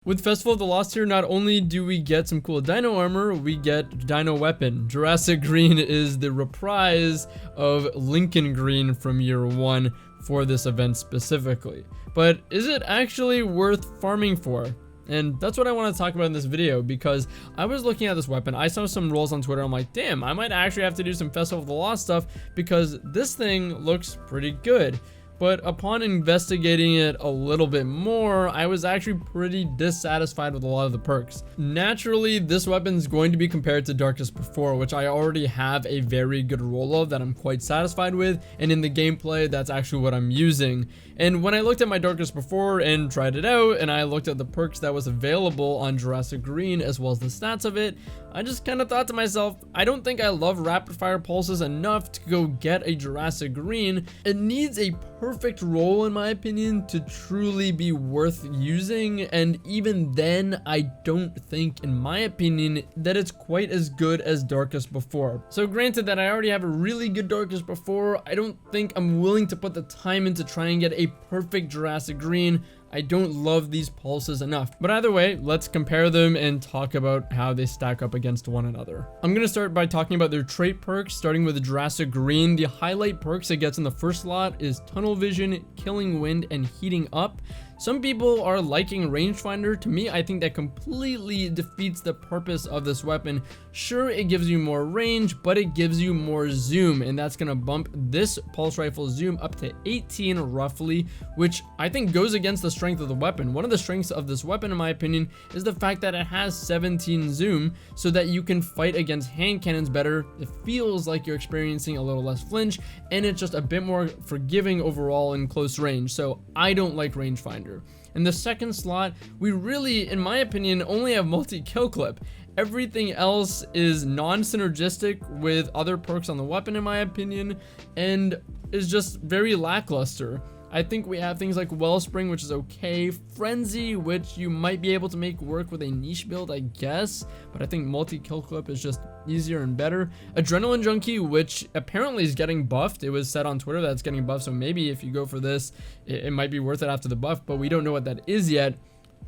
With Festival of the Lost here, not only do we get some cool dino armor, we get dino weapon. Jurassic Green is the reprise of Lincoln Green from year 1 for this event specifically. But is it actually worth farming for? And that's what I want to talk about in this video, because I was looking at this weapon, I saw some rolls on Twitter, I'm like, damn, I might actually have to do some Festival of the Lost stuff, because this thing looks pretty good. But upon investigating it a little bit more, I was actually pretty dissatisfied with a lot of the perks. Naturally, this weapon is going to be compared to Darkest Before, which I already have a very good roll of that I'm quite satisfied with, and in the gameplay, that's actually what I'm using. And when I looked at my Darkest Before and tried it out, and I looked at the perks that was available on Jurassic Green as well as the stats of it, I just kind of thought to myself, I don't think I love rapid fire pulses enough to go get a Jurassic Green. It needs a perfect roll, in my opinion, to truly be worth using, and even then, I don't think, in my opinion, that it's quite as good as Darkest Before. So granted that I already have a really good Darkest Before, I don't think I'm willing to put the time in to try and get a perfect Jurassic Green. I don't love these pulses enough. But either way, let's compare them and talk about how they stack up against one another. I'm going to start by talking about their trait perks, starting with the Jurassic Green. The highlight perks it gets in the first slot is Tunnel Vision, Killing Wind, and Heating Up. Some people are liking Rangefinder. To me, I think that completely defeats the purpose of this weapon. Sure, it gives you more range, but it gives you more zoom, and that's gonna bump this pulse rifle zoom up to 18 roughly, which I think goes against the strength of the weapon. One of the strengths of this weapon, in my opinion, is the fact that it has 17 zoom, so that you can fight against hand cannons better. It feels like you're experiencing a little less flinch, and it's just a bit more forgiving overall in close range, so I don't like Rangefinder. In the second slot, we really, in my opinion, only have multi-kill clip. Everything else is non-synergistic with other perks on the weapon, in my opinion, and is just very lackluster. I think we have things like Wellspring, which is okay, Frenzy, which you might be able to make work with a niche build, I guess, but I think multi-kill clip is just easier and better. Adrenaline Junkie, which apparently is getting buffed. It was said on Twitter that it's getting buffed, so maybe if you go for this, it might be worth it after the buff, but we don't know what that is yet.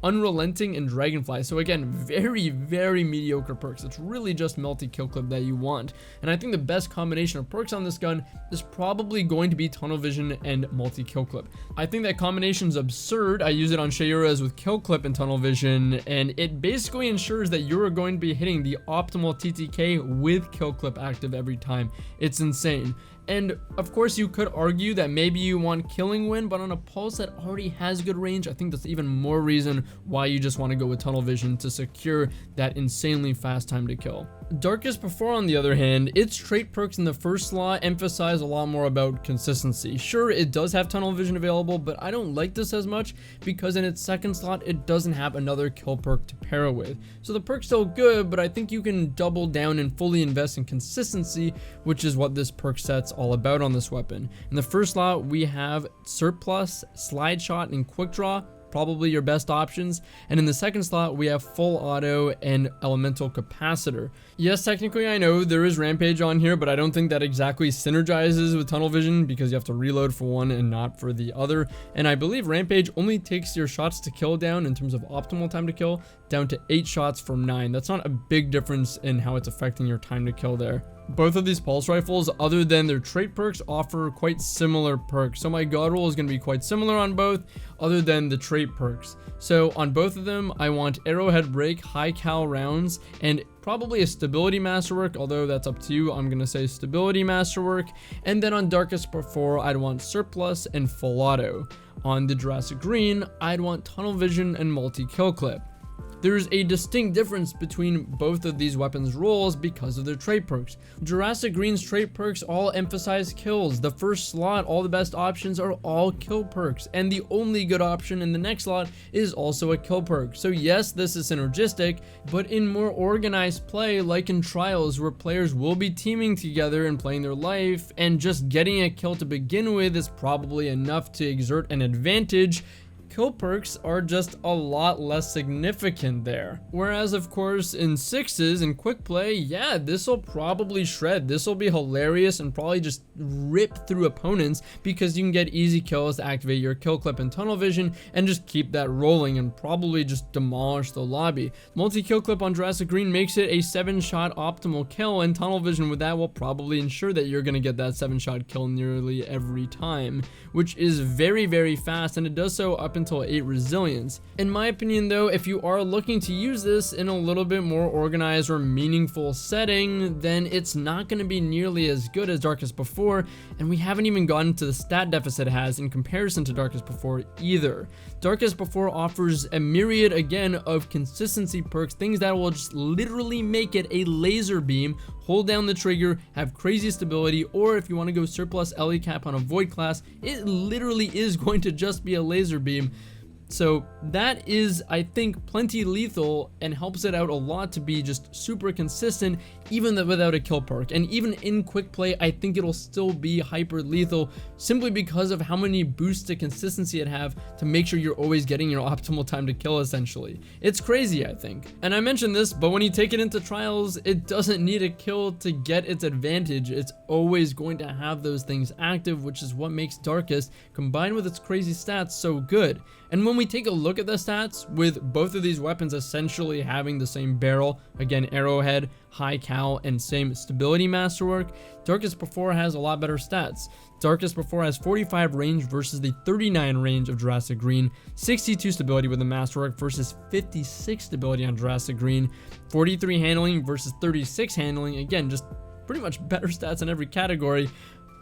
Unrelenting and Dragonfly. So again, very, very mediocre perks. It's really just multi-kill clip that you want. And I think the best combination of perks on this gun is probably going to be Tunnel Vision and multi-kill clip. I think that combination is absurd. I use it on Shayura's with kill clip and Tunnel Vision, and it basically ensures that you're going to be hitting the optimal TTK with kill clip active every time. It's insane. And of course you could argue that maybe you want Killing Wind, but on a pulse that already has good range, I think that's even more reason why you just want to go with Tunnel Vision to secure that insanely fast time to kill. Darkest Before, on the other hand, its trait perks in the first slot emphasize a lot more about consistency. Sure, it does have Tunnel Vision available, but I don't like this as much because in its second slot, it doesn't have another kill perk to pair it with. So the perk's still good, but I think you can double down and fully invest in consistency, which is what this perk set's all about on this weapon. In the first slot, we have Surplus, Slide Shot, and Quick Draw. Probably your best options. And in the second slot, we have Full Auto and Elemental Capacitor. Yes, technically I know there is Rampage on here, but I don't think that exactly synergizes with Tunnel Vision because you have to reload for one and not for the other. And I believe Rampage only takes your shots to kill down in terms of optimal time to kill down to 8 shots from 9. That's not a big difference in how it's affecting your time to kill there. Both of these pulse rifles, other than their trait perks, offer quite similar perks. So my god roll is going to be quite similar on both, other than the trait perks. So on both of them, I want Arrowhead Break, high cal rounds, and probably a Stability Masterwork, although that's up to you. I'm going to say Stability Masterwork. And then on Darkest Before, I'd want Surplus and Full Auto. On the Jurassic Green, I'd want Tunnel Vision and multi-kill clip. There's a distinct difference between both of these weapons' roles because of their trait perks. Jurassic Green's trait perks all emphasize kills. The first slot, all the best options are all kill perks, and the only good option in the next slot is also a kill perk. So yes, this is synergistic, but in more organized play, like in Trials, where players will be teaming together and playing their life, and just getting a kill to begin with is probably enough to exert an advantage. kill perks are just a lot less significant there. Whereas of course in 6s and quick play, yeah, this will probably shred. This will be hilarious and probably just rip through opponents because you can get easy kills to activate your kill clip and tunnel vision and just keep that rolling and probably just demolish the lobby. Multi-kill clip on Jurassic Green makes it a 7-shot optimal kill, and tunnel vision with that will probably ensure that you're going to get that 7-shot kill nearly every time, which is very, very fast, and it does so up until 8 resilience. In my opinion though, if you are looking to use this in a little bit more organized or meaningful setting, then it's not going to be nearly as good as Darkest Before, and we haven't even gotten to the stat deficit it has in comparison to Darkest Before either. Darkest Before offers a myriad again of consistency perks, things that will just literally make it a laser beam. Hold down the trigger, have crazy stability, or if you want to go surplus LE cap on a void class, it literally is going to just be a laser beam. So that is, I think, plenty lethal and helps it out a lot to be just super consistent, even without a kill perk. And even in quick play, I think it'll still be hyper lethal simply because of how many boosts to consistency it have to make sure you're always getting your optimal time to kill, essentially. It's crazy, I think. And I mentioned this, but when you take it into trials, it doesn't need a kill to get its advantage. It's always going to have those things active, which is what makes Darkest, combined with its crazy stats, so good. And when we take a look at the stats, with both of these weapons essentially having the same barrel, again, arrowhead, high cal, and same stability masterwork, Darkest Before has a lot better stats. Darkest Before has 45 range versus the 39 range of Jurassic Green, 62 stability with the masterwork versus 56 stability on Jurassic Green, 43 handling versus 36 handling, again, just pretty much better stats in every category,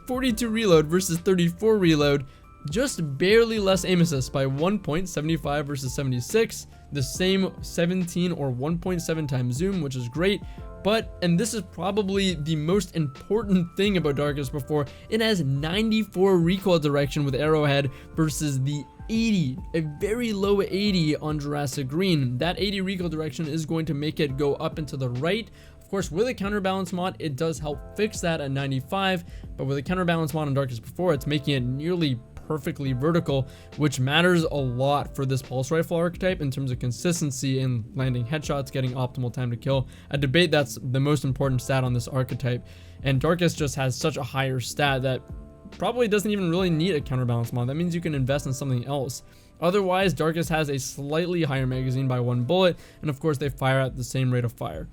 42 reload versus 34 reload, just barely less aim assist by 1.75 versus 76, the same 17 or 1.7 times zoom, which is great. But, and this is probably the most important thing about Darkest Before, it has 94 recoil direction with arrowhead versus the 80, a very low 80 on Jurassic Green. That 80 recoil direction is going to make it go up and to the right. Of course, with a counterbalance mod, it does help fix that at 95, but with a counterbalance mod on Darkest Before, it's making it nearly perfectly vertical, which matters a lot for this pulse rifle archetype in terms of consistency in landing headshots, getting optimal time to kill. I debate that's the most important stat on this archetype, and Darkest just has such a higher stat that probably doesn't even really need a counterbalance mod. That means you can invest in something else. Otherwise, Darkest has a slightly higher magazine by 1 bullet, and of course they fire at the same rate of fire.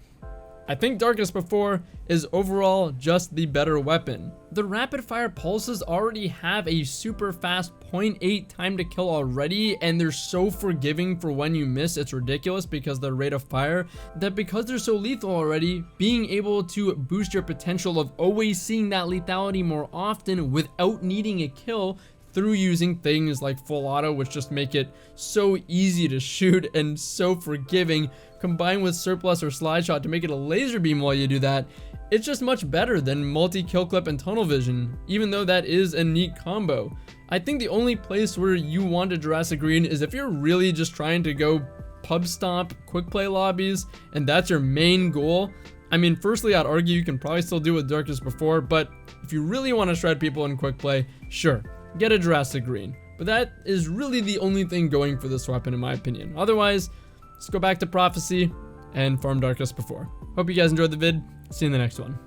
I think Darkest Before is overall just the better weapon. The rapid fire pulses already have a super fast 0.8 time to kill already, and they're so forgiving for when you miss. It's ridiculous because the rate of fire, that because they're so lethal already, being able to boost your potential of always seeing that lethality more often without needing a kill through using things like full auto, which just make it so easy to shoot and so forgiving, combined with surplus or slide shot to make it a laser beam while you do that, it's just much better than multi-kill clip and tunnel vision, even though that is a neat combo. I think the only place where you want a Jurassic Green is if you're really just trying to go pub stomp quick play lobbies and that's your main goal. I mean, firstly, I'd argue you can probably still do with Darkest Before, but if you really want to shred people in quick play, sure, get a Jurassic Green. But that is really the only thing going for this weapon in my opinion. Otherwise, let's go back to Prophecy and farm Darkest Before. Hope you guys enjoyed the vid. See you in the next one.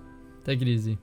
Take it easy.